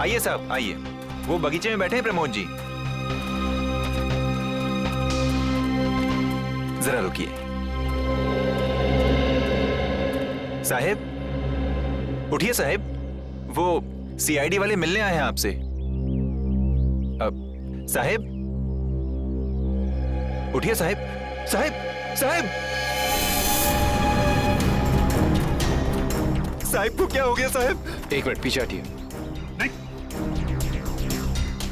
आइए साहब आइए, वो बगीचे में बैठे हैं प्रमोद जी। जरा रुकिए। साहब उठिए साहब, वो सीआईडी वाले मिलने आए हैं आपसे। अब साहब उठिए साहब। साहब साहब साहब को क्या हो गया साहब? एक मिनट पीछे हटिए।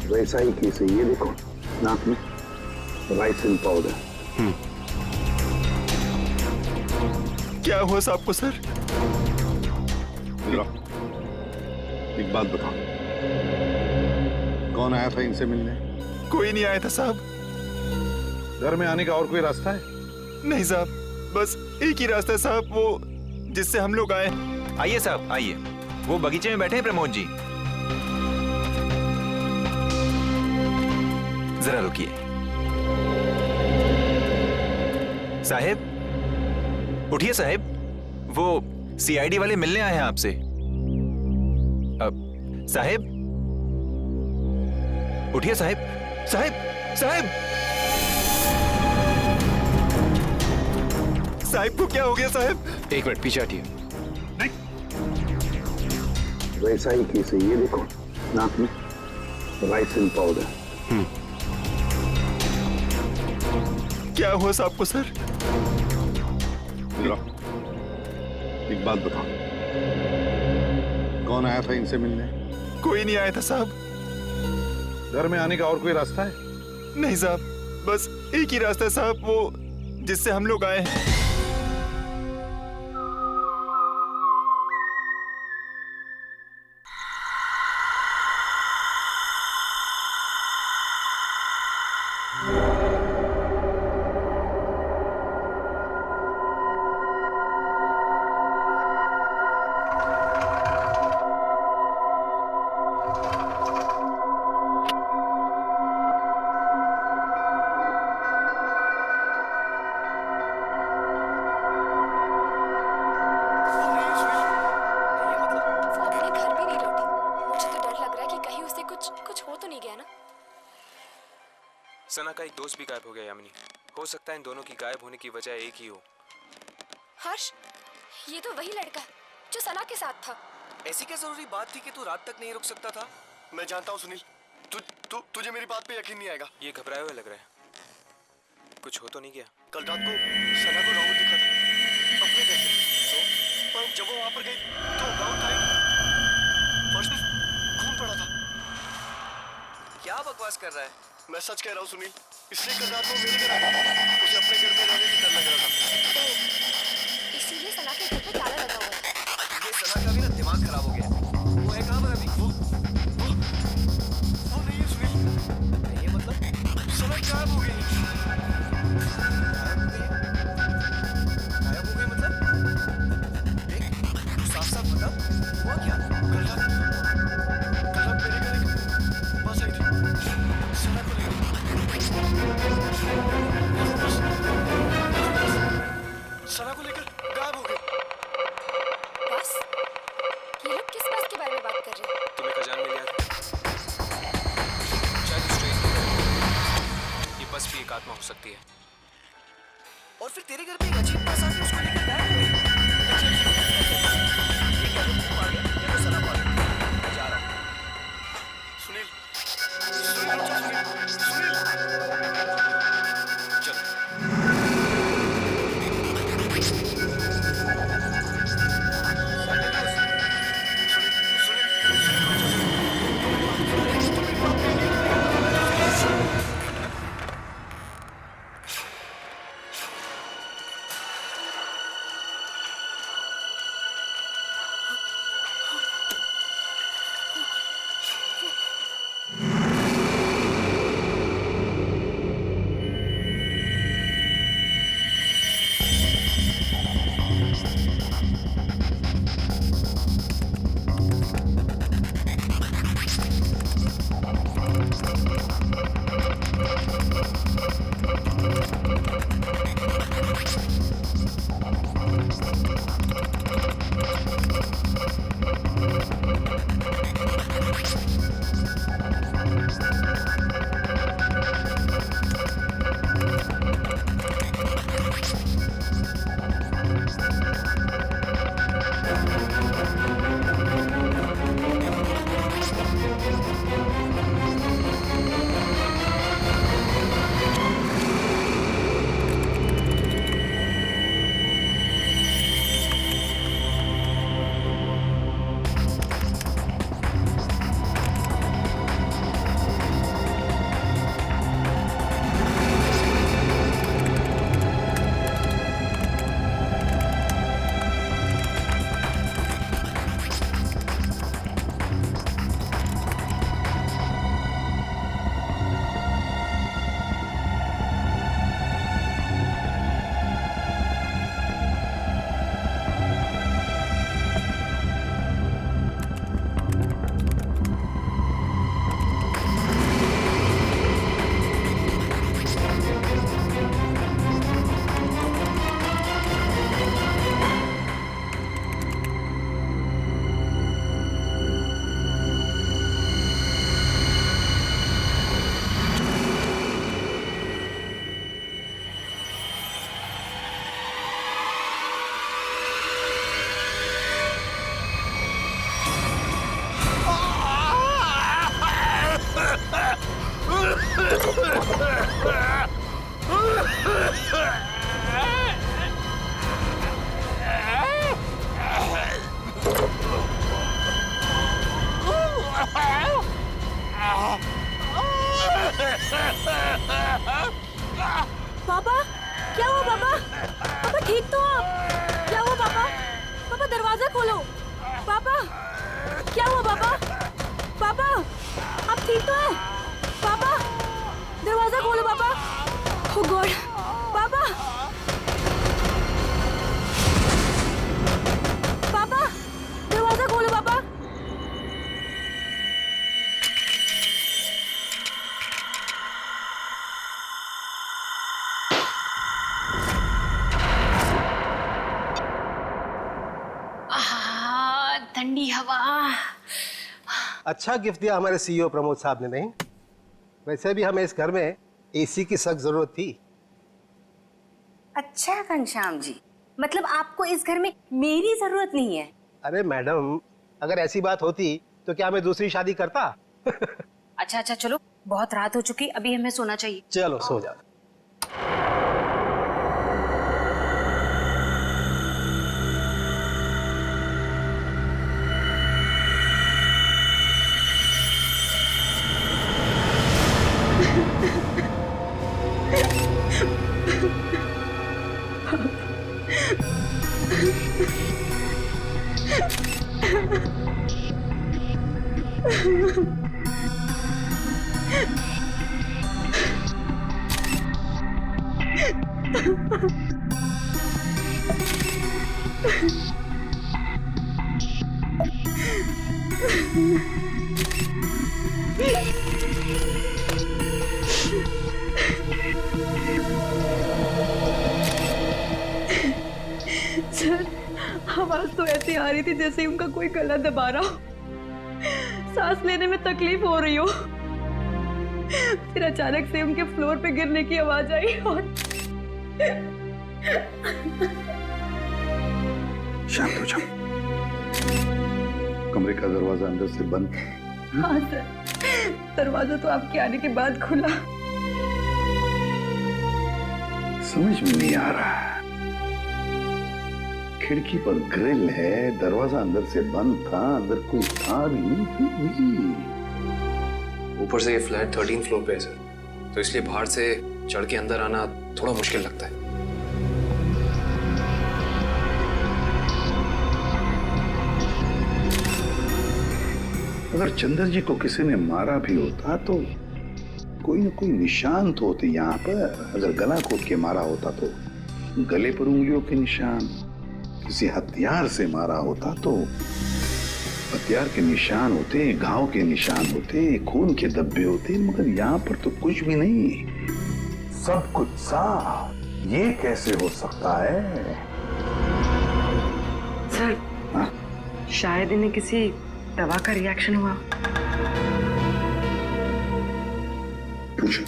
वैसा ही केस है ये, देखो नाक में राइसिन पाउडर। क्या हुआ साहब को सर? एक बात बताओ, कौन आया था इनसे मिलने? कोई नहीं आया था साहब। घर में आने का और कोई रास्ता है? नहीं साहब, बस एक ही रास्ता है साहब, वो जिससे हम लोग आए। आइए साहब आइए, वो बगीचे में बैठे हैं प्रमोद जी। जरा रुकिए। साहब उठिए साहब, वो सीआईडी वाले मिलने आए हैं आपसे। अब साहब उठिए साहब। साहब साहब साहब को क्या हो गया साहब? एक मिनट पीछे हटिए। वैसा ही केस है ये, देखो नाक में राइसिन पाउडर। क्या हुआ साहब को सर? एक बात बताओ, कौन आया था इनसे मिलने? कोई नहीं आया था साहब। घर में आने का और कोई रास्ता है? नहीं साहब, बस एक ही रास्ता है साहब, वो जिससे हम लोग आए हैं। सना का एक दोस्त भी गायब हो गया यामिनी। हो सकता है इन दोनों की गायब होने की वजह एक ही हो। हर्ष, ये तो वही लड़का जो सना के साथ था। ऐसी क्या जरूरी बात थी कि तू रात तक नहीं रुक सकता था? मैं जानता हूँ सुनील, तुझे मेरी बात पे यकीन नहीं आएगा। ये घबराए हुए लग रहा है। कुछ हो तो नहीं गया? कल रात को सना को राहुल दिखा था अपने घर पे, पर जब वो वहां पर गई तो राहुल था ही नहीं। फर्श पे खून पड़ा था। क्या बकवास कर रहा है? मैं सच कह रहा हूँ सुनील, इसलिए कल रात को मेरे घर आ गई। उसे अपने घर में रहने से डर लग रहा था। इसीलिए सना के घर पे ताला लगा हुआ था। ये सना का भी ना दिमाग खराब हो गया। वो है कहाँ पर अभी? वो नहीं है सुनील। ये मतलब सना गायब हो गई। गायब हो गई मतलब? देख साफ साफ बता, हुआ क्या? कल रात मेरे घर एक बस आई थी, सना को लेकर। सना को लेकर गायब हो गए। बस? ये लोग किस बस के बारे में बात कर रहे हैं? तुम्हें खजान में लिया था शायद इस ट्रेन की। ये बस भी एक आत्मा हो सकती है। और फिर तेरे घर पे एक अजीब बस आके उसको लेकर गायब हो गई। ये क्या लोग आ गया या तो सना आ गया? मैं जा रहा हूँ। सुनील, सुनील, रुक जा, सुनील। चलो। पापा, क्या हुआ पापा? पापा ठीक तो हो आप? क्या हुआ पापा? पापा दरवाजा खोलो। पापा, क्या हुआ पापा? पापा, आप ठीक तो हैं? पापा, दरवाजा खोलो पापा। ओह गॉड, पापा, पापा, दरवाजा खोलो पापा। ठंडी हवा। अच्छा गिफ्ट दिया हमारे सीईओ प्रमोद साहब ने, नहीं? वैसे भी हमें इस घर में एसी की सख्त जरूरत थी। अच्छा घनश्याम जी, मतलब आपको इस घर में मेरी जरूरत नहीं है? अरे मैडम, अगर ऐसी बात होती तो क्या मैं दूसरी शादी करता? अच्छा अच्छा, चलो बहुत रात हो चुकी, अभी हमें सोना चाहिए। चलो सो जाओ। सर, आवाज तो ऐसी आ रही थी जैसे उनका कोई गला दबा रहा हो। सांस लेने में तकलीफ हो रही हो। फिर अचानक से उनके फ्लोर पे गिरने की आवाज आई और शांत हो जाओ। कमरे का दरवाजा अंदर से बंद। हाँ सर, दरवाजा तो आपके आने के बाद खुला। समझ में नहीं आ रहा। खिड़की पर ग्रिल है, दरवाजा अंदर से बंद था, अंदर कोई था भी नहीं, फिर भी। ऊपर से ये फ्लैट 13 फ्लोर पे है सर, तो इसलिए बाहर से चढ़ के अंदर आना थोड़ा मुश्किल लगता है। अगर चंदर जी को किसी ने मारा भी होता तो कोई न कोई निशान तो होते यहाँ पर। अगर गला घोट के मारा होता तो गले पर उंगलियों के निशान, किसी हथियार से मारा होता तो हथियार के निशान होते, घाव के निशान होते, खून के धब्बे होते, मगर यहाँ पर तो कुछ भी नहीं, सब कुछ साफ। ये कैसे हो सकता है? सर, हाँ? शायद इन्हें किसी दवा का रिएक्शन हुआ। पूछो।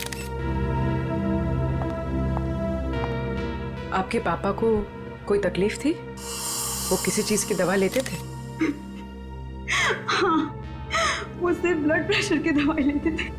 आपके पापा को कोई तकलीफ थी? वो किसी चीज की दवा लेते थे? हाँ, वो सिर्फ ब्लड प्रेशर की दवाई लेते थे।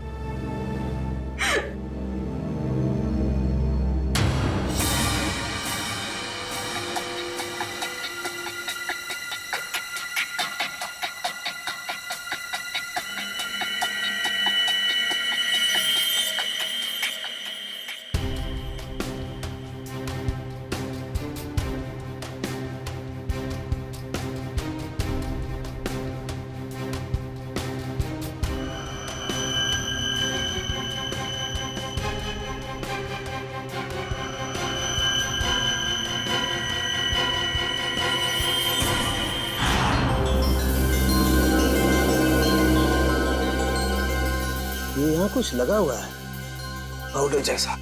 ये यहाँ कुछ लगा हुआ है, पाउडर जैसा।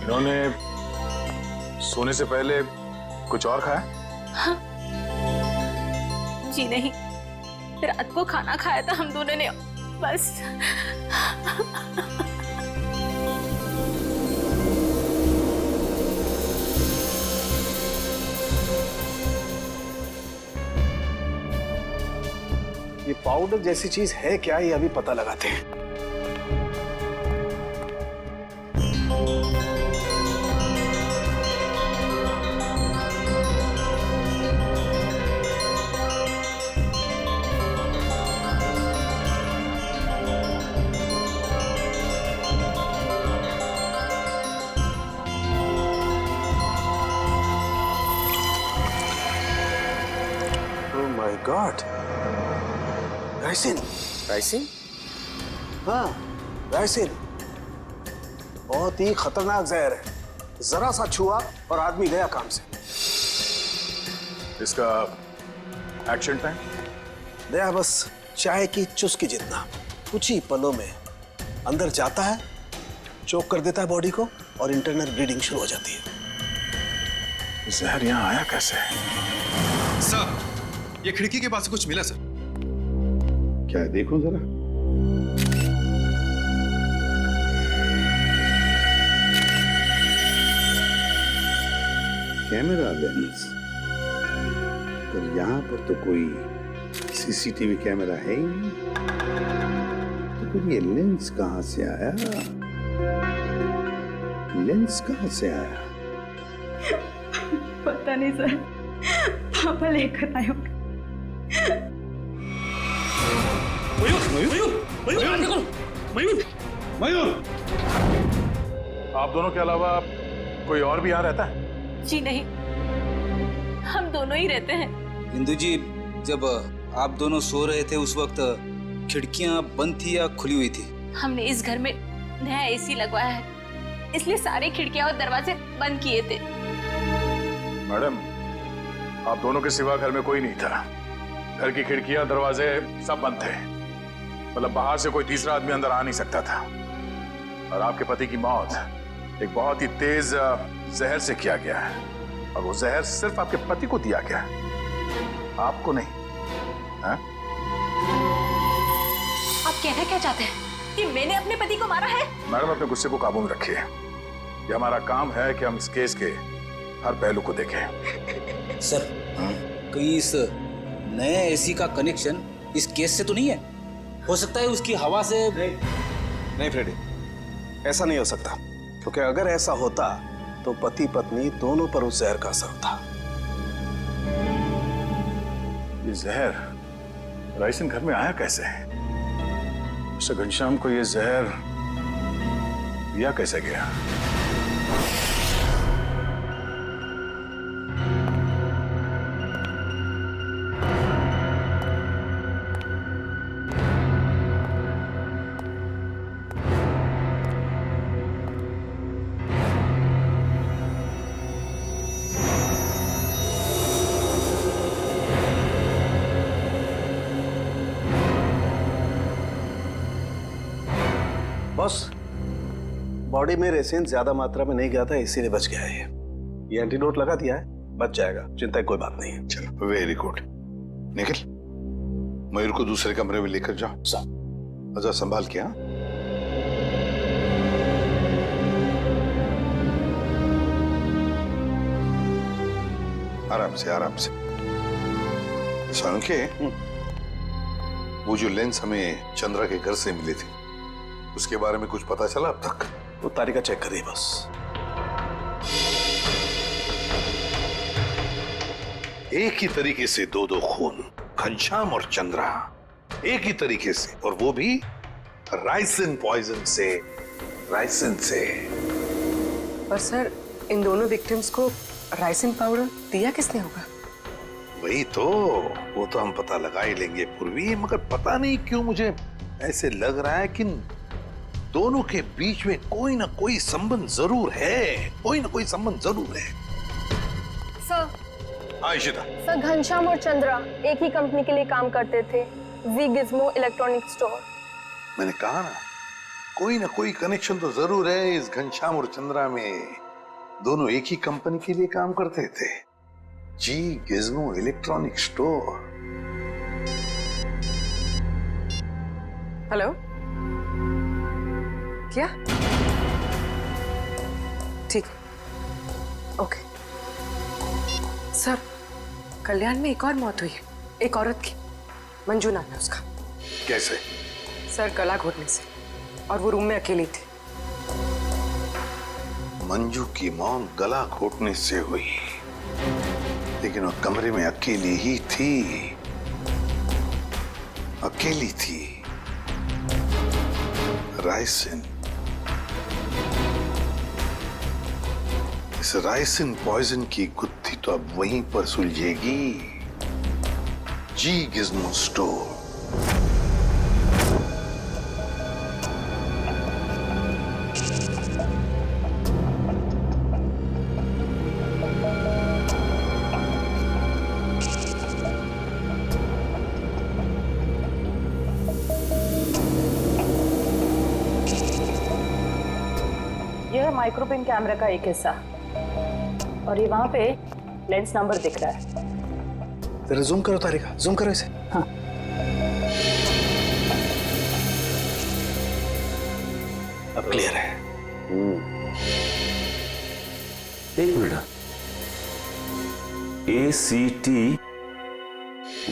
इन्होंने सोने से पहले कुछ और खाया? हाँ। जी नहीं, रात को खाना खाया था हम दोनों ने, बस। ये पाउडर जैसी चीज है क्या, ये अभी पता लगाते हैं। My God, ricin. राइसिन? हाँ, राइसिन बहुत ही खतरनाक जहर है। जरा सा छुआ और आदमी गया काम से। इसका एक्शन टाइम? दया बस चाय की चुस्की जितना, कुछ ही पलों में अंदर जाता है, चोक कर देता है बॉडी को और इंटरनल ब्लीडिंग शुरू हो जाती है। जहर यहाँ आया कैसे? सर, ये खिड़की के पास से कुछ मिला सर। क्या है, देखो जरा। कैमरा लेंस, पर यहां पर तो कोई सीसीटीवी कैमरा है ही नहीं। तो फिर ये लेंस कहां से आया? लेंस कहां से आया? पता नहीं सर, पापा लेकर आए होंगे। मयूर, आप दोनों के अलावा कोई और भी यहाँ रहता है? जी नहीं, हम दोनों ही रहते हैं। इंदु जी, जब आप दोनों सो रहे थे उस वक्त खिड़कियां बंद थी या खुली हुई थी? हमने इस घर में नया एसी लगवाया है, इसलिए सारी खिड़कियां और दरवाजे बंद किए थे। मैडम, आप दोनों के सिवा घर में कोई नहीं था। घर की खिड़कियां, दरवाजे सब बंद थे। मतलब बाहर से कोई तीसरा आदमी अंदर आ नहीं सकता था। और आपके पति की मौत एक बहुत ही तेज जहर से किया गया है, और वो जहर सिर्फ आपके पति को दिया गया है, आपको नहीं। हा? आप कहना क्या चाहते हैं कि मैंने अपने पति को मारा है? मैडम, अपने गुस्से को काबू में रखिए। ये हमारा काम है कि हम इस केस के हर पहलू को देखें। सर, कहीं इस नए एसी का कनेक्शन इस केस से तो नहीं है? हो सकता है उसकी हवा से। नहीं फ्रेडी, ऐसा नहीं हो सकता, क्योंकि अगर ऐसा होता तो पति पत्नी दोनों पर उस जहर का असर था। ये जहर राइसन घर में आया कैसे? मिस्टर घनश्याम को ये जहर दिया कैसे गया? बॉस, बॉडी में रेसिन ज्यादा मात्रा में नहीं गया था, इसीलिए बच गया है। ये एंटीडोट लगा दिया है, बच जाएगा, चिंता की कोई बात नहीं है। चलो, वेरी गुड। निखिल, मयूर को दूसरे कमरे में लेकर जाओ। अच्छा, संभाल के। हाँ, आराम से आराम से। सानुके, वो जो लेंस हमें चंद्रा के घर से मिले थे, उसके बारे में कुछ पता चला अब तक? वो तालिका चेक करिए बस। एक ही तरीके से दो खून, घनश्याम और चंद्रा, एक ही तरीके से, और वो भी राइसिन पॉइजन से। राइसिन से। पर सर, इन दोनों विक्टिम्स को राइसिन पाउडर दिया किसने होगा? वही तो, वो तो हम पता लगा ही लेंगे पूर्वी, मगर पता नहीं क्यों मुझे ऐसे लग रहा है कि दोनों के बीच में कोई ना कोई संबंध जरूर है। कोई ना कोई संबंध जरूर है। सर, इशिता। सर, घनश्याम और चंद्रा एक ही कंपनी के लिए काम करते थे, वी गिज़्मो इलेक्ट्रॉनिक स्टोर। मैंने कहा ना, कोई ना कोई कनेक्शन तो जरूर है इस घनश्याम और चंद्रा में। दोनों एक ही कंपनी के लिए काम करते थे, जी गिज़्मो इलेक्ट्रॉनिक स्टोर। हेलो, क्या? ठीक, ओके। सर, कल्याण में एक और मौत हुई है, एक औरत की। मंजू नाम है उसका। कैसे? सर गला घोटने से, और वो रूम में अकेली थी। मंजू की मौत गला घोटने से हुई, लेकिन वो कमरे में अकेली ही थी, अकेली थी। राइसिन, इस राइसिन पॉइजन की गुत्थी तो अब वहीं पर सुलझेगी। जी गिज़्मो स्टोर। यह है माइक्रोपिन कैमरा का एक हिस्सा, और ये वहां पे लेंस नंबर दिख रहा है। जरा जूम करो तारिका, जूम करो इसे। हाँ। अब क्लियर है। एक मिनट, ACT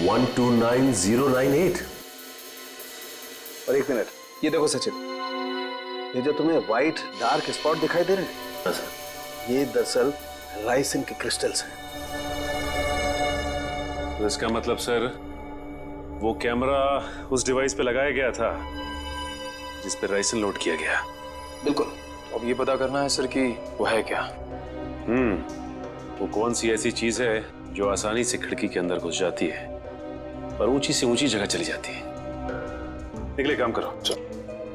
129098। और एक मिनट, ये देखो सचिन, ये जो तुम्हें व्हाइट डार्क स्पॉट दिखाई दे रहे हैं, ये दरअसल राइसिन के क्रिस्टल्स हैं। तो इसका मतलब सर, वो कैमरा उस डिवाइस पे लगाया गया था जिस पे राइसिन लोड किया गया। बिल्कुल। अब ये पता करना है सर कि वो है क्या। वो कौन सी ऐसी चीज है जो आसानी से खिड़की के अंदर घुस जाती है और ऊंची से ऊंची जगह चली जाती है। निकले, काम करो,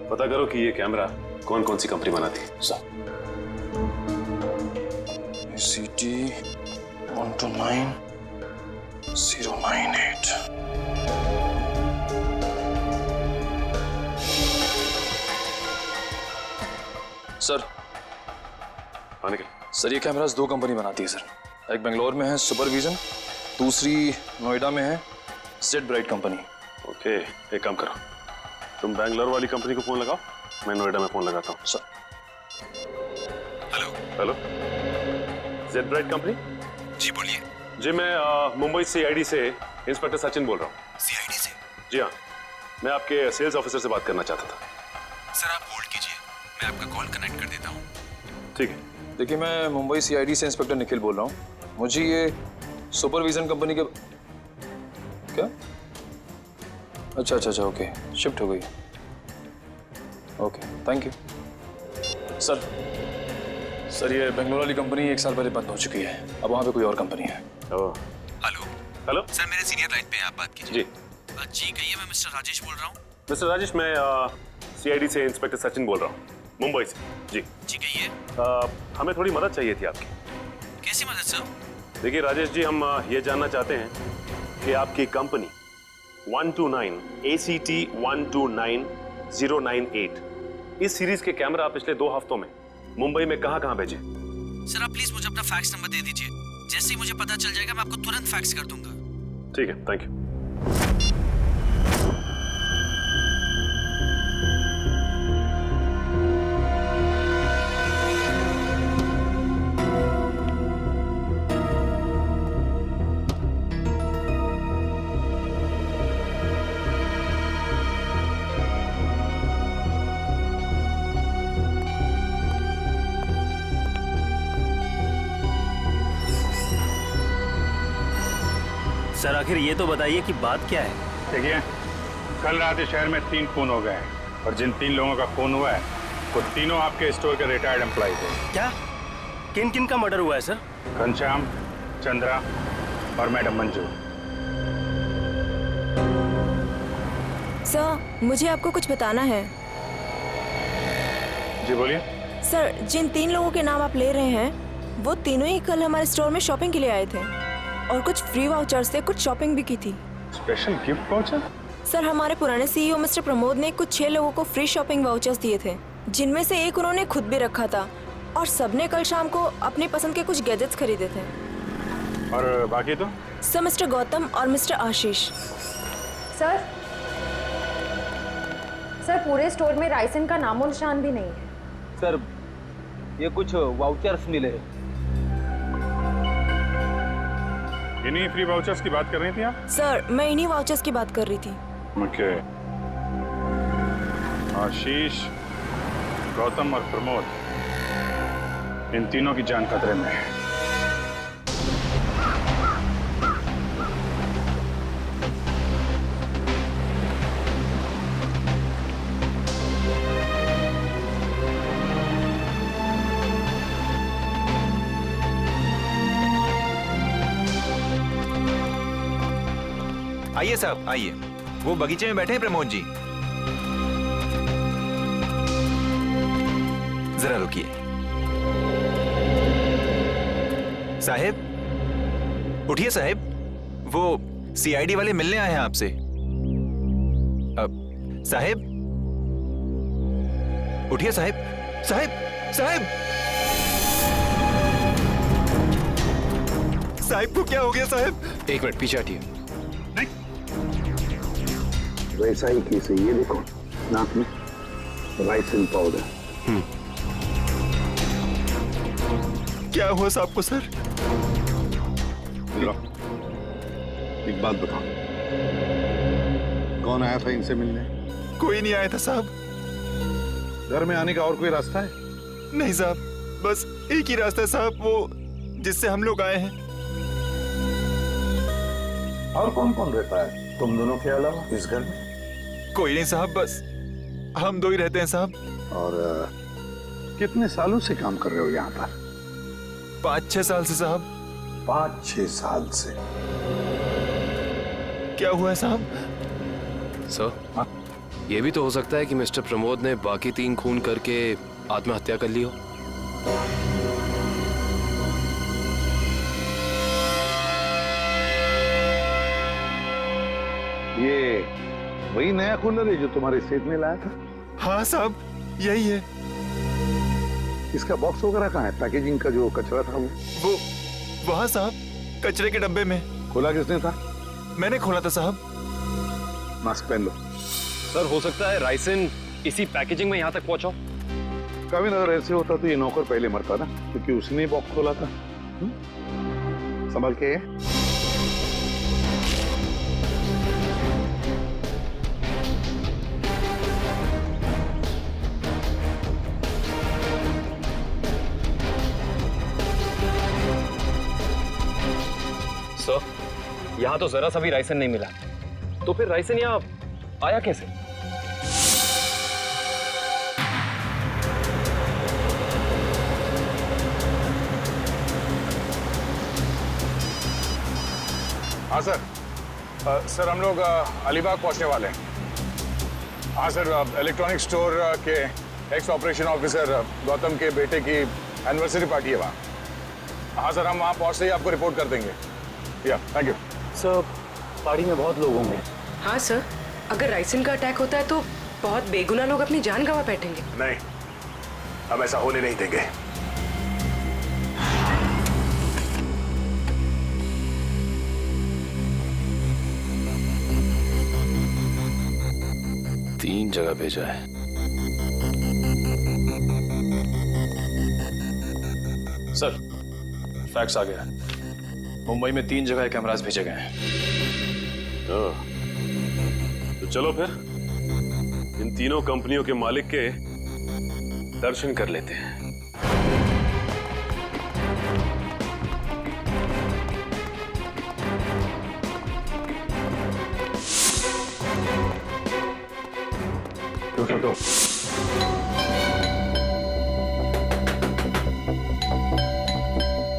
पता करो कि ये कैमरा कौन कौन सी कंपनी बनाती है। ACT 129098। सर, सर ये कैमरास दो कंपनी बनाती है सर। एक बेंगलोर में है सुपरविजन, दूसरी नोएडा में है सेट ब्राइट कंपनी। ओके, एक काम करो, तुम बैंगलोर वाली कंपनी को फोन लगाओ, मैं नोएडा में फोन लगाता हूँ। Sir. Hello, Z Bright company? जी बोलिए। जी, मैं मुंबई CID से इंस्पेक्टर सचिन बोल रहा हूँ। CID से? जी हाँ, मैं आपके सेल्स ऑफिसर से बात करना चाहता था। सर आप होल्ड कीजिए, मैं आपका कॉल कनेक्ट कर देता हूँ। ठीक है। देखिए, मैं मुंबई CID से इंस्पेक्टर निखिल बोल रहा हूँ। मुझे ये सुपरविजन कंपनी के क्या? अच्छा, ओके, शिफ्ट हो गई। Okay, thank you. सर ये बेंगलोर वाली कंपनी 1 साल पहले बंद हो चुकी है, अब वहाँ पे कोई और कंपनी है। हेलो सर, मेरे सीनियर लाइन पे हैं, आप बात कीजिए। जी जी कहिए, मैं मिस्टर राजेश बोल रहा हूँ। मिस्टर राजेश, मैं CID से इंस्पेक्टर सचिन बोल रहा हूँ, मुंबई से। जी कहिए। हमें थोड़ी मदद चाहिए थी आपकी। कैसी मदद सर? देखिए राजेश जी, हम ये जानना चाहते हैं कि आपकी कंपनी 129 ACT 129098 इस सीरीज के कैमरा पिछले 2 हफ्तों में मुंबई में कहां भेजे? सर आप प्लीज मुझे अपना फैक्स नंबर दे दीजिए, जैसे ही मुझे पता चल जाएगा मैं आपको तुरंत फैक्स कर दूंगा। ठीक है, थैंक यू। सर आखिर ये तो बताइए कि बात क्या है? देखिए, कल रात इस शहर में 3 खून हो गए हैं, और जिन 3 लोगों का खून हुआ है वो तीनों आपके स्टोर के रिटायर्ड एम्प्लॉय थे। क्या? किन किन का मर्डर हुआ है सर? घनश्याम, चंद्रा और मैडम मंजू। सर मुझे आपको कुछ बताना है। जी बोलिए। सर जिन 3 लोगों के नाम आप ले रहे हैं वो तीनों ही कल हमारे स्टोर में शॉपिंग के लिए आए थे और कुछ फ्री वाउचर से कुछ शॉपिंग भी की थी। Special gift voucher? सर हमारे पुराने CEO मिस्टर प्रमोद ने कुछ 6 लोगों को फ्री शॉपिंग वाउचर्स दिए थे, जिनमें से एक उन्होंने खुद भी रखा था, और सबने कल शाम को अपनी पसंद के कुछ गैजेट्स खरीदे थे। और बाकी तो? सर मिस्टर गौतम और मिस्टर आशीष। सर पूरे स्टोर में राइसिन का नामो निशान भी नहीं है। सर ये कुछ वाउचर्स मिले। इन्हीं फ्री वाउचर्स की बात कर रही थी आप? सर मैं इन्हीं वाउचर्स की बात कर रही थी। ओके। आशीष, गौतम और प्रमोद, इन तीनों की जान खतरे में है। आइए साहब आइए, वो बगीचे में बैठे हैं प्रमोद जी। जरा रुकिए। साहब उठिए साहब, वो सीआईडी वाले मिलने आए हैं आपसे। अब साहब उठिए साहब। साहब साहब साहब को क्या हो गया साहब? एक मिनट पीछे हटिए। वैसा ही केस है, ये देखो नाक में राइसिन पाउडर। क्या हुआ साहब को सर? एक बात बताओ, कौन आया था इनसे मिलने? कोई नहीं आया था साहब। घर में आने का और कोई रास्ता है? नहीं साहब, बस एक ही रास्ता है साहब, वो जिससे हम लोग आए हैं। और कौन कौन रहता है तुम दोनों के अलावा इस घर में? कोई नहीं साहब, बस हम दो ही रहते हैं साहब। और कितने सालों से काम कर रहे हो यहाँ पर? 5-6 साल से साहब। 5-6 साल से? क्या हुआ है साहब? सर, ये भी तो हो सकता है कि मिस्टर प्रमोद ने बाकी 3 खून करके आत्महत्या कर ली हो। ये वही नया कूलर है जो तुम्हारे सेठ ने लाया था? हाँ साहब, यही है। इसका बॉक्स वगैरह कहाँ है? पैकेजिंग का जो कचरा था वो वहाँ साहब, कचरे के डब्बे में। खोला किसने था? मैंने खोला था साहब। मास्क पहन लो। सर, हो सकता है राइसिन इसी पैकेजिंग में यहाँ तक पहुंचा। कभी अगर ऐसे होता तो ये नौकर पहले मरता ना, क्योंकि उसने बॉक्स खोला था। संभाल के। सर, यहाँ तो जरा सा भी राइसन नहीं मिला, तो फिर राइसन यहाँ आया कैसे? हाँ सर। सर हम लोग अलीबाग पहुंचने वाले हैं। हाँ सर, इलेक्ट्रॉनिक स्टोर के एक्स ऑपरेशन ऑफिसर गौतम के बेटे की एनिवर्सरी पार्टी है वहाँ। हाँ सर, हम वहाँ पहुँचते ही आपको रिपोर्ट कर देंगे। या थैंक यू सर। पार्टी में बहुत लोग होंगे। हाँ सर, अगर राइसिन का अटैक होता है तो बहुत बेगुनाह लोग अपनी जान गंवा बैठेंगे। नहीं, हम ऐसा होने नहीं देंगे। तीन जगह भेजा है। सर, फैक्स आ गया। मुंबई में 3 जगह कैमरास भेजे गए हैं। तो चलो फिर इन तीनों कंपनियों के मालिक के दर्शन कर लेते हैं। तो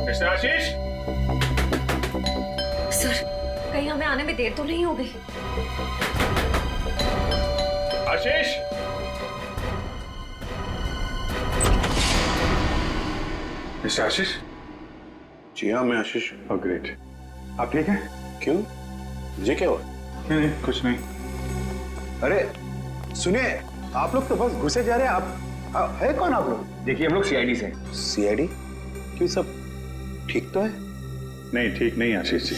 मिस्टर आशीष, सर कहीं हमें आने में देर तो नहीं हो गई? आशीष, मिस्टर आशीष। जी हाँ, मैं आशीष। Oh great. आप ठीक हैं? क्यों, मुझे क्या हुआ? नहीं, कुछ नहीं। अरे सुनिए, आप लोग तो बस घुसे जा रहे हैं। आप है कौन आप लोग? देखिए, हम लोग सीआईडी से। सीआईडी? क्यों, सब ठीक तो है? नहीं, ठीक नहीं आशीष जी,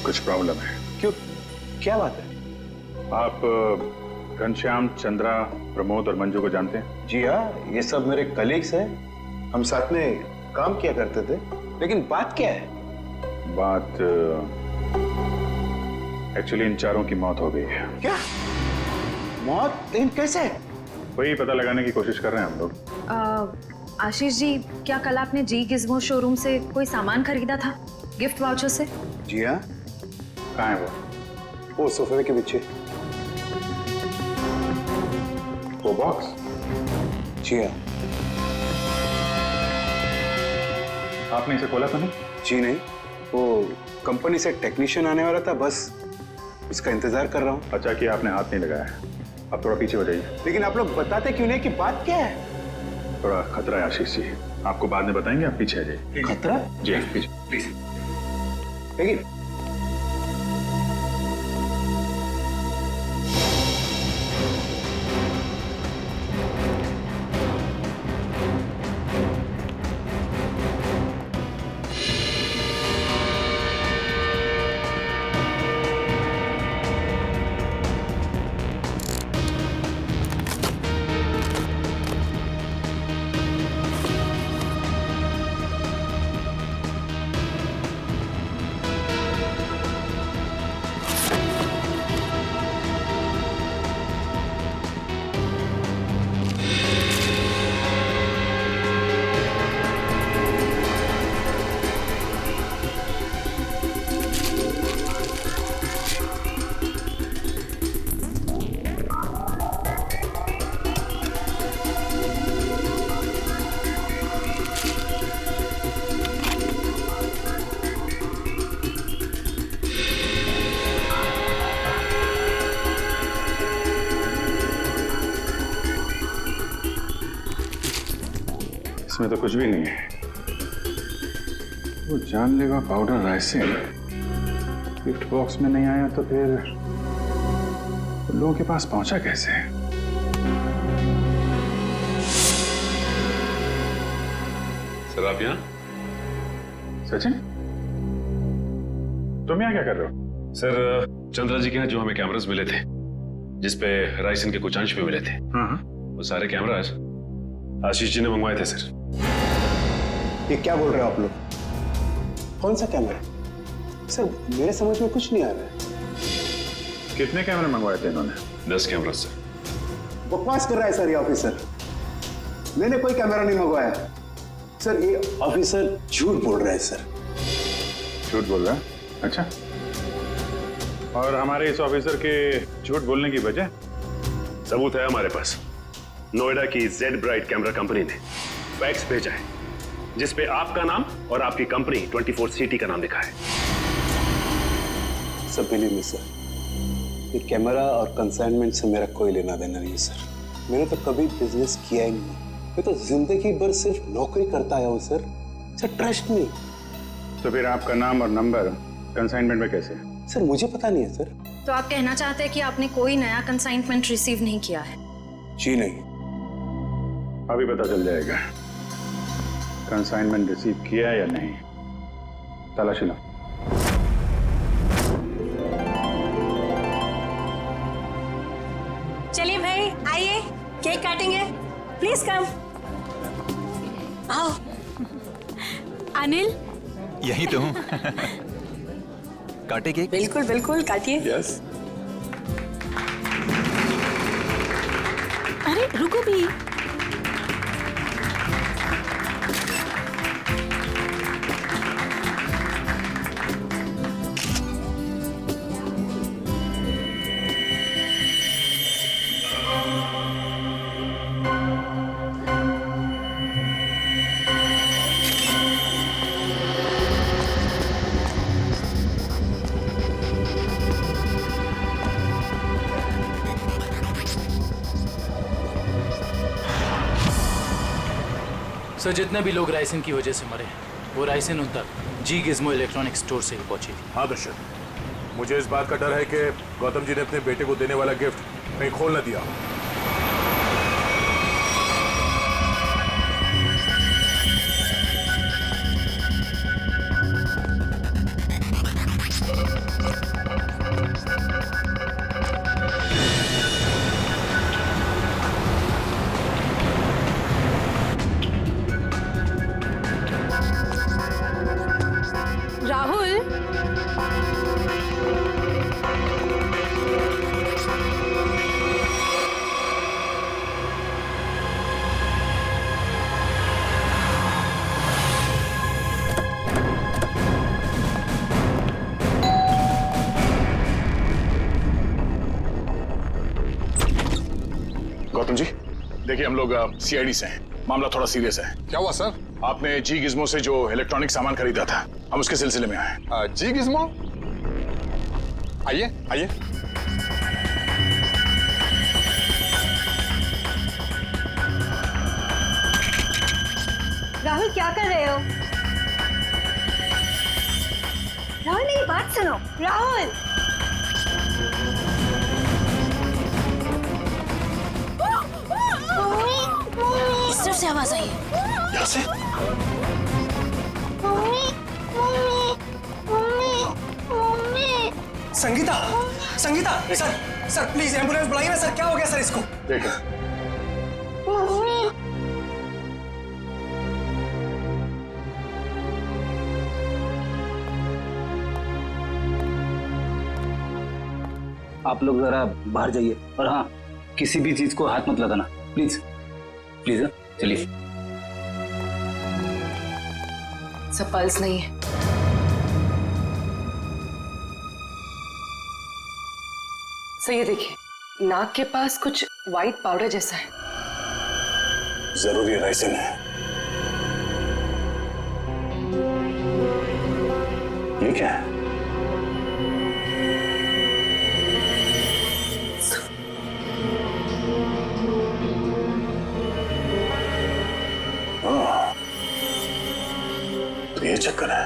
कुछ प्रॉब्लम है। क्यों, क्या बात है? आप घनश्याम, चंद्रा, प्रमोद और मंजू को जानते हैं? जी हाँ, ये सब मेरे कलीग्स हैं। हम साथ में काम किया करते थे। लेकिन बात क्या है? बात एक्चुअली इन चारों की मौत हो गई है। क्या मौत? लेकिन कैसे? वही पता लगाने की कोशिश कर रहे हैं हम लोग। आशीष जी, क्या कल आपने जी गिज़्मो शोरूम से कोई सामान खरीदा था गिफ्ट वाउचर से? जी हाँ। कहाँ है वो सोफे के पीछे। वो बॉक्स? जी हाँ। आपने इसे खोला तो नहीं? जी नहीं, वो कंपनी से टेक्नीशियन आने वाला था, बस इसका इंतजार कर रहा हूँ। अच्छा कि आपने हाथ नहीं लगाया। अब थोड़ा पीछे हो जाइए। लेकिन आप लोग बताते क्यों नहीं कि बात क्या है? थोड़ा खतरा है आशीष जी, आपको बाद में बताएंगे, आप पीछे आ जाइए। खतरा? जी पीछे प्लीज। लेकिन इसमें तो कुछ भी नहीं है। वो जानलेवा पाउडर राइसिन गिफ्ट बॉक्स में नहीं आया तो फिर लोगों के पास पहुंचा कैसे? सर आप यहाँ? सचिन, तुम यहाँ क्या कर रहे हो? सर चंद्रा जी के यहाँ जो हमें कैमरास मिले थे जिसपे राइसिन के कुछ अंश भी मिले थे, वो सारे कैमरास आशीष जी ने मंगवाए थे सर। ये क्या बोल रहे हो आप लोग? कौन सा कैमरा? सर मेरे समझ में कुछ नहीं आ रहा है। कितने कैमरे मंगवाए थे इन्होंने? 10 कैमरा सर। बकवास कर रहा है सर ये ऑफिसर। मैंने कोई कैमरा नहीं मंगवाया सर। ये ऑफिसर झूठ बोल रहा है सर। झूठ बोल रहा है? अच्छा, और हमारे इस ऑफिसर के झूठ बोलने की वजह? सबूत है हमारे पास। नोएडा की जेड ब्राइट कैमरा कंपनी ने फैक्स भेजा है जिसपे आपका नाम और आपकी कंपनी 24 सिटी का नाम लिखा है। सब बिलीव मी सर, ये कैमरा और कंसाइनमेंट से मेरा कोई लेना देना नहीं सर। मैंने तो कभी बिजनेस किया ही नहीं। मैं तो जिंदगी भर सिर्फ नौकरी करता आया हूँ सर। Sir trust me. तो फिर आपका नाम और नंबर कंसाइनमेंट में कैसे? सर मुझे पता नहीं है सर। तो आप कहना चाहते हैं कि आपने कोई नया कंसाइनमेंट रिसीव नहीं किया है? जी नहीं। अभी पता चल जाएगा कंसाइनमेंट रिसीव किया है या नहीं। तलाशी लो। चलिए भाई, आइए, केक काटेंगे। Please come. आओ। अनिल, यही तो हूँ। काटे केक? बिल्कुल बिल्कुल, काटिए। यस। अरे रुको भी। सर जितने भी लोग राइसिन की वजह से मरे वो राइसिन उन तक जी गिज़्मो इलेक्ट्रॉनिक स्टोर से ही पहुंची थी। हाँ दर्शक, मुझे इस बात का डर है कि गौतम जी ने अपने बेटे को देने वाला गिफ्ट कहीं खोल न दिया। राहुल, गौतम जी, देखिए हम लोग सीआईडी से हैं। मामला थोड़ा सीरियस है। क्या हुआ सर? आपने जी गिज्मो से जो इलेक्ट्रॉनिक सामान खरीदा था, हम उसके सिलसिले में आए। जी गिज्मो? आइए आइए। राहुल क्या कर रहे हो? राहुल मेरी बात सुनो। राहुल इस तरफ से आवाज आई है। यहाँ से? Sangeeta, Sangeeta, sir please ambulance बुलाइए ना सर। क्या हो गया सर इसको? देखो आप लोग जरा बाहर जाइए, और हाँ, किसी भी चीज को हाथ मत लगाना, प्लीज प्लीज। चलिए। सब पल्स नहीं है। सर ये देखिए, नाक के पास कुछ व्हाइट पाउडर जैसा है। जरूरी राइसिन है। ये क्या है? तो ये चक्कर है।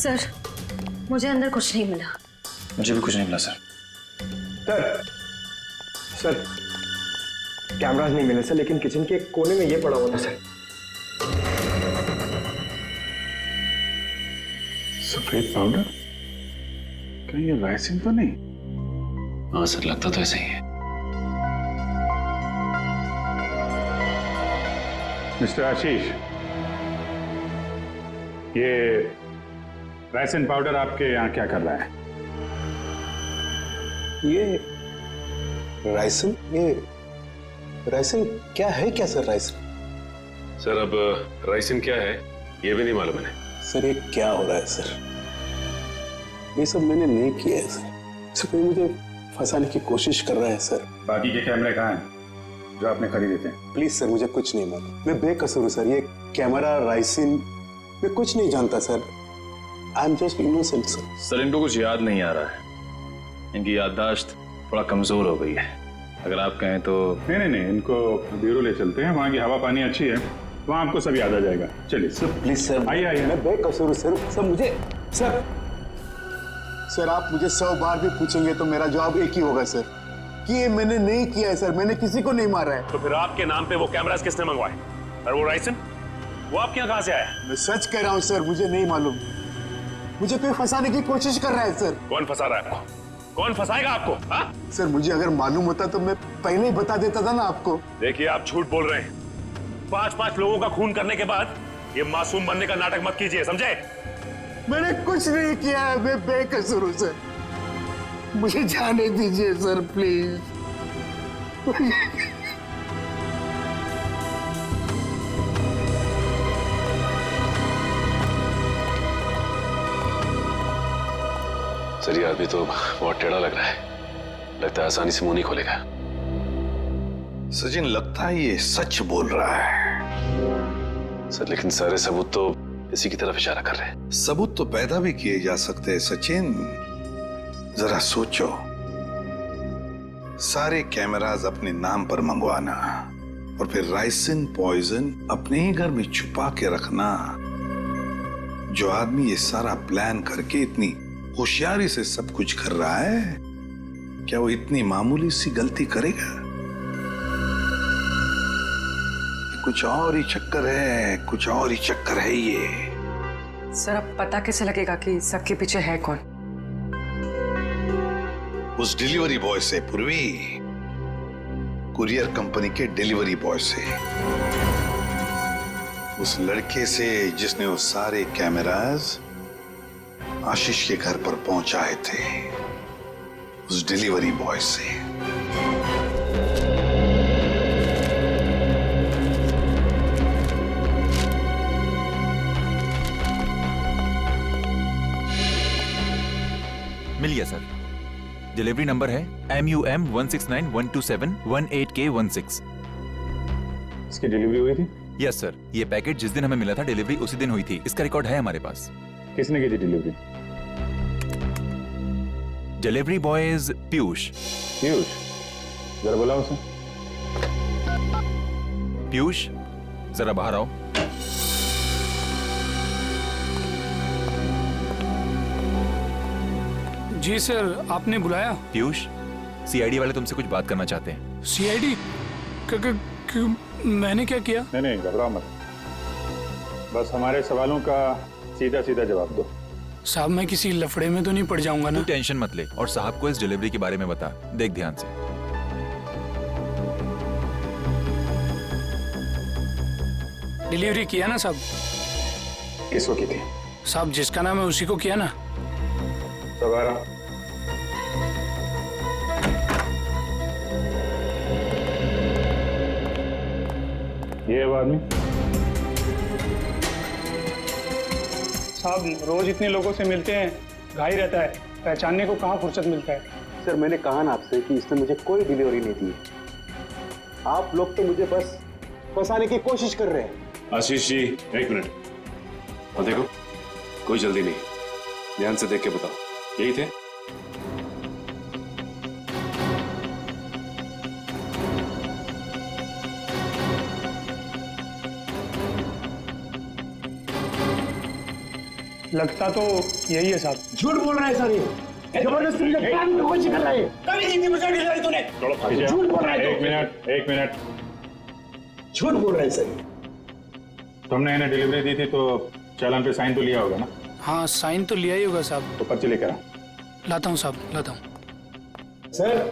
सर मुझे अंदर कुछ नहीं मिला। मुझे भी कुछ नहीं मिला सर। सर कैमरास नहीं मिले सर, लेकिन किचन के कोने में ये पड़ा हुआ था सर। सफेद पाउडर? कहीं ये राइसिन तो नहीं? हाँ सर, लगता तो ऐसा ही है। मिस्टर आशीष, ये राइसिन पाउडर आपके यहाँ क्या कर रहा है? ये राइसिन? ये राइसिन क्या है? क्या सर राइसिन? सर अब राइसिन क्या है ये भी नहीं मालूम है। सर ये क्या हो रहा है सर? ये सब मैंने नहीं किया है सर। कोई मुझे फंसाने की कोशिश कर रहा है सर। बाकी के कैमरे कहाँ हैं जो आपने खरीदे थे? प्लीज सर, मुझे कुछ नहीं मालूम। मैं बेकसूर हूँ सर। ये कैमरा, राइसिन, मैं कुछ नहीं जानता sir. I am just innocent sir. Sir इनको कुछ याद नहीं आ रहा है, इनकी याददाश्त थोड़ा कमजोर हो गई है। अगर आप कहें तो। नहीं, इनको ब्यूरो ले चलते हैं, वहाँ की हवा पानी अच्छी है, वहाँ आपको सब याद आ जाएगा। चलिए सर प्लीज सर। आइए। मैं बेकसूर हूँ सर। सर मुझे सर आप मुझे 100 बार भी पूछेंगे तो मेरा जवाब एक ही होगा सर, कि ये मैंने नहीं किया है सर। मैंने किसी को नहीं मारा है। तो फिर आपके नाम पे वो कैमरास किसने मंगवाए? और वो राइसिन वो आपके यहाँ कहाँ से आया? मैं सच कह रहा हूँ सर, मुझे नहीं मालूम। मुझे कोई फंसाने की कोशिश कर रहा है सर। कौन फंसा रहा है आपको? कौन फंसाएगा आपको? हाँ? सर मुझे अगर मालूम होता तो मैं पहले ही बता देता था ना आपको। देखिए आप झूठ बोल रहे हैं। 5-5 लोगों का खून करने के बाद ये मासूम बनने का नाटक मत कीजिए, समझे? मैंने कुछ नहीं किया है, मैं बेकसूर हूं सर। मुझे जाने दीजिए सर प्लीज। सर ये आदमी तो बहुत टेढ़ा लग रहा है, लगता है आसानी से मुंह नहीं खोलेगा। सचिन, लगता है ये सच बोल रहा है। सर लेकिन सारे सबूत तो इसी की तरफ इशारा कर रहे हैं। सबूत तो पैदा भी किए जा सकते हैं सचिन। जरा सोचो, सारे कैमरास अपने नाम पर मंगवाना और फिर राइसिन पॉइजन अपने ही घर में छुपा के रखना। जो आदमी ये सारा प्लान करके इतनी होशियारी से सब कुछ कर रहा है, क्या वो इतनी मामूली सी गलती करेगा? कुछ और ही चक्कर है, कुछ और ही चक्कर है ये। सर अब पता कैसे लगेगा कि सबके पीछे है कौन? उस डिलीवरी बॉय से पूर्वी, कुरियर कंपनी के डिलीवरी बॉय से, उस लड़के से जिसने वो सारे कैमरास आशीष के घर पर पहुंचाए थे, उस डिलीवरी बॉय से। मिल गया सर। डिलीवरी नंबर है MUM 169127128K16। इसकी डिलीवरी हुई थी? यस सर, ये पैकेट जिस दिन हमें मिला था डिलीवरी उसी दिन हुई थी। इसका रिकॉर्ड है हमारे पास। किसने की थी delivery? Delivery boy is Piyush. Piyush, जरा बुलाओ उसे। पीयूष, जरा बाहर आओ। जी सर, आपने बुलाया? पीयूष, CID वाले तुमसे कुछ बात करना चाहते हैं। CID? मैंने क्या किया? नहीं, घबराओ मत, बस हमारे सवालों का सीधा सीधा जवाब दो। साहब मैं किसी लफड़े में तो नहीं पड़ जाऊंगा ना? तू टेंशन मत ले और साहब को इस डिलीवरी के बारे में बता। देख ध्यान से। डिलीवरी किया ना साहब? किसको की थी? साहब जिसका नाम है उसी को किया ना। सवारा ये वो आदमी? साहब रोज इतने लोगों से मिलते हैं, घाई रहता है, पहचानने को कहाँ फुर्सत मिलता है। सर मैंने कहा ना आपसे कि इसने मुझे कोई डिलीवरी नहीं दी। आप लोग तो मुझे बस फंसाने की कोशिश कर रहे हैं। आशीष जी, एक मिनट। और देखो, कोई जल्दी नहीं, ध्यान से देख के बताओ, यही थे? लगता तो यही है साहब। झूठ बोल रहा है सर, ये जबरदस्ती मुझे काम की कोशिश कर रहा है। कभी नहीं दी मुझे डिलीवरी तूने। झूठ बोल रहा है। एक मिनट। झूठ बोल रहा है सर। तुमने इन्हें डिलीवरी दी थी तो चालान पे साइन तो लिया होगा ना? हाँ साइन तो लिया ही होगा साहब। तो पर्ची लेकर आओ। लाता हूँ साहब, लाता हूँ। सर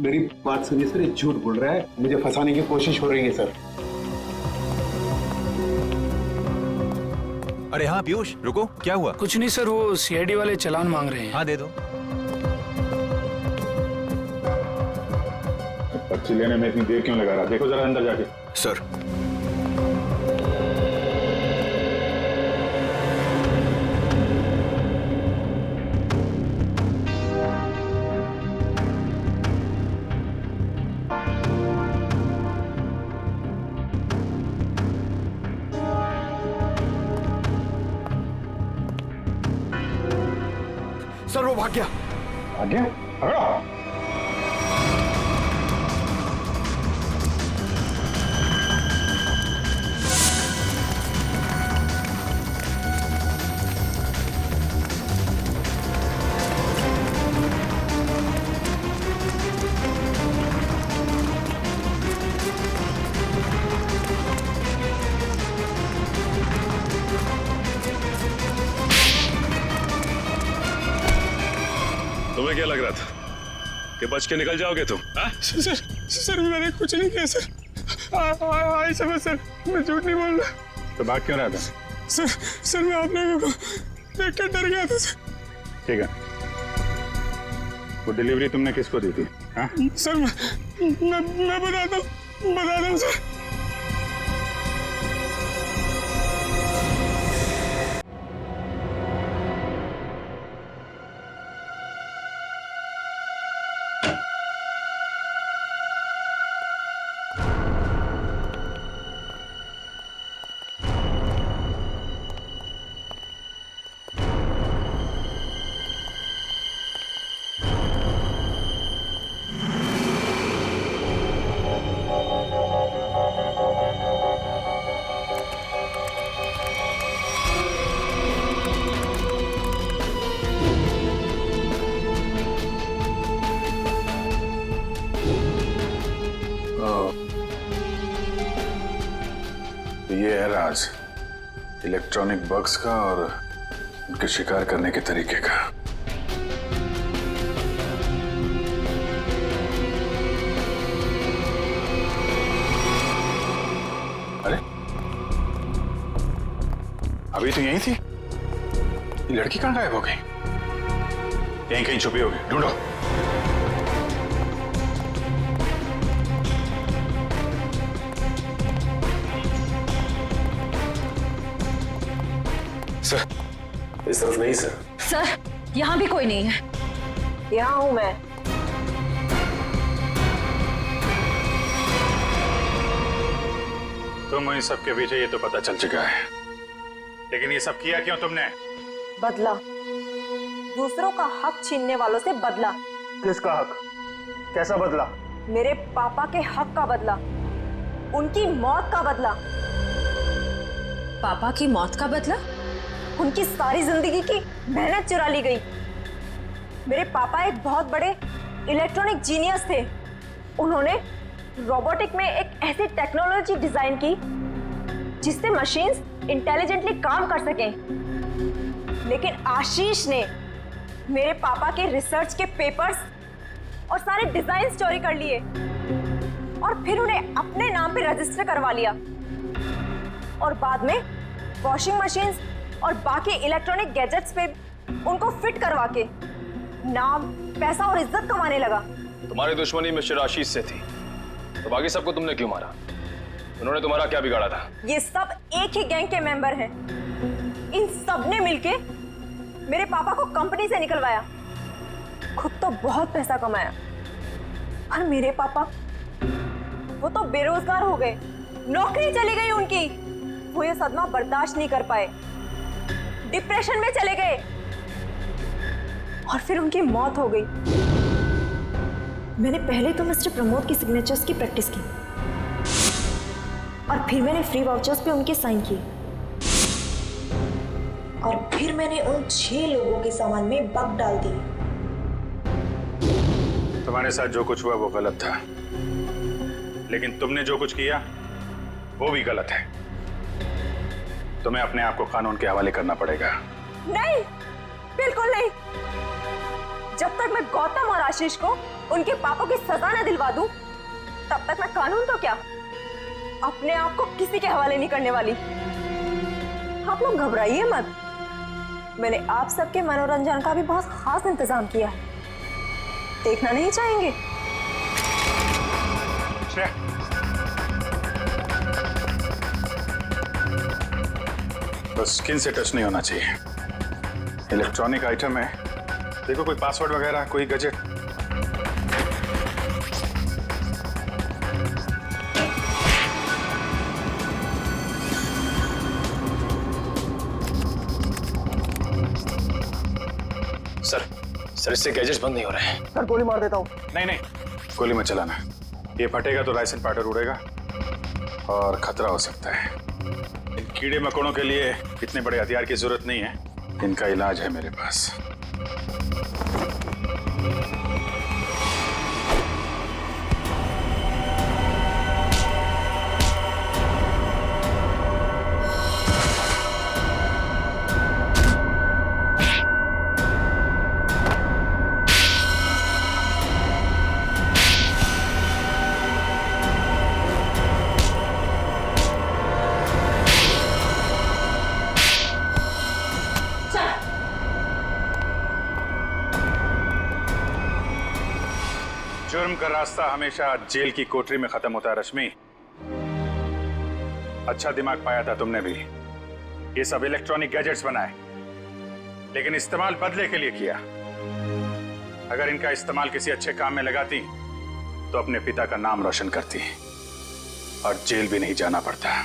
मेरी बात सुनिए सर, ये झूठ बोल रहा है, मुझे फंसाने की कोशिश हो रही है सर। अरे हाँ पीयूष, रुको, क्या हुआ? कुछ नहीं सर, वो CID वाले चालान मांग रहे हैं। हाँ दे दो। पर्ची लेने में इतनी देर क्यों लगा रहा? देखो जरा अंदर जाके। सर सर वो भाग गया। भाग गया? पकड़ो। तुम्हें क्या लग रहा था कि बच के निकल जाओगे तुम? सर मैंने कुछ नहीं किया सर। आई समझ सर, मैं झूठ नहीं बोल रहा। तो भाग क्यों रहा था? सर मैं आप लोगों को देख कर डर गया था सर। ठीक है, वो डिलीवरी तुमने किसको दी थी? हाँ? सर मैं बताता हूँ सर। राज इलेक्ट्रॉनिक बग्स का और उनके शिकार करने के तरीके का। अरे अभी तो यहीं थी, ये लड़की कहां गायब हो गई? यहीं कहीं छुपी होगी, ढूंढो। सर इस तरफ नहीं सर। सर यहाँ भी कोई नहीं है। यहाँ हूं मैं। तुम इन सब के पीछे ये तो पता चल चुका है, लेकिन ये सब किया क्यों तुमने? बदला, दूसरों का हक छीनने वालों से बदला। किसका हक? कैसा बदला? मेरे पापा के हक का बदला, उनकी मौत का बदला। पापा की मौत का बदला? उनकी सारी जिंदगी की मेहनत चुरा ली गई। मेरे पापा एक बहुत बड़े इलेक्ट्रॉनिक जीनियस थे। उन्होंने रोबोटिक में एक ऐसी टेक्नोलॉजी डिजाइन की जिससे मशीन्स इंटेलिजेंटली काम कर सकें। लेकिन आशीष ने मेरे पापा के रिसर्च के पेपर्स और सारे डिजाइन चोरी कर लिए और फिर उन्हें अपने नाम पे रजिस्टर करवा लिया और बाद में वॉशिंग मशीन्स और बाकी इलेक्ट्रॉनिक गैजेट्स पे उनको फिट करवा के नाम, पैसा और इज्जत कमाने लगा। तुम्हारी दुश्मनी मिस्टर आशीष से थी, तो बाकी सबको तुमने क्यों मारा? उन्होंने तुम्हारा क्या बिगाड़ा था? ये सब एक ही गैंग के मेंबर हैं। इन सब ने मिलके मेरे पापा को कंपनी से निकलवाया, खुद तो बहुत पैसा कमाया, और मेरे पापा वो तो बेरोजगार हो गए, नौकरी चली गई उनकी। वो ये सदमा बर्दाश्त नहीं कर पाए, डिप्रेशन में चले गए और फिर उनकी मौत हो गई। मैंने पहले तो मिस्टर प्रमोद की सिग्नेचर्स की प्रैक्टिस की और फिर मैंने फ्री वाउचर्स पे उनके साइन किए और फिर मैंने उन 6 लोगों के सामान में बग डाल दिए। तुम्हारे साथ जो कुछ हुआ वो गलत था, लेकिन तुमने जो कुछ किया वो भी गलत है। तुम्हें अपने आप को कानून के हवाले करना पड़ेगा। नहीं, बिल्कुल नहीं। जब तक मैं गौतम और आशीष को उनके पापों की सजा न दिलवा दूं, तब तक मैं कानून तो क्या, अपने आप को किसी के हवाले नहीं करने वाली। आप लोग घबराइए मत, मैंने आप सबके मनोरंजन का भी बहुत खास इंतजाम किया है। देखना नहीं चाहेंगे? बस स्किन से टच नहीं होना चाहिए। इलेक्ट्रॉनिक आइटम है, देखो कोई पासवर्ड वगैरह, कोई गैजेट। सर इससे गैजेट्स बंद नहीं हो रहे हैं। सर गोली मार देता हूँ। नहीं, गोली मत चलाना। ये फटेगा तो राइसन पाउडर उड़ेगा और खतरा हो सकता है। इन कीड़े मकोड़ों के लिए इतने बड़े हथियार की जरूरत नहीं है, इनका इलाज है मेरे पास। जुर्म का रास्ता हमेशा जेल की कोठरी में खत्म होता है रश्मि। अच्छा दिमाग पाया था तुमने भी। ये सब इलेक्ट्रॉनिक गैजेट्स बनाए, लेकिन इस्तेमाल बदले के लिए किया। अगर इनका इस्तेमाल किसी अच्छे काम में लगाती तो अपने पिता का नाम रोशन करती और जेल भी नहीं जाना पड़ता।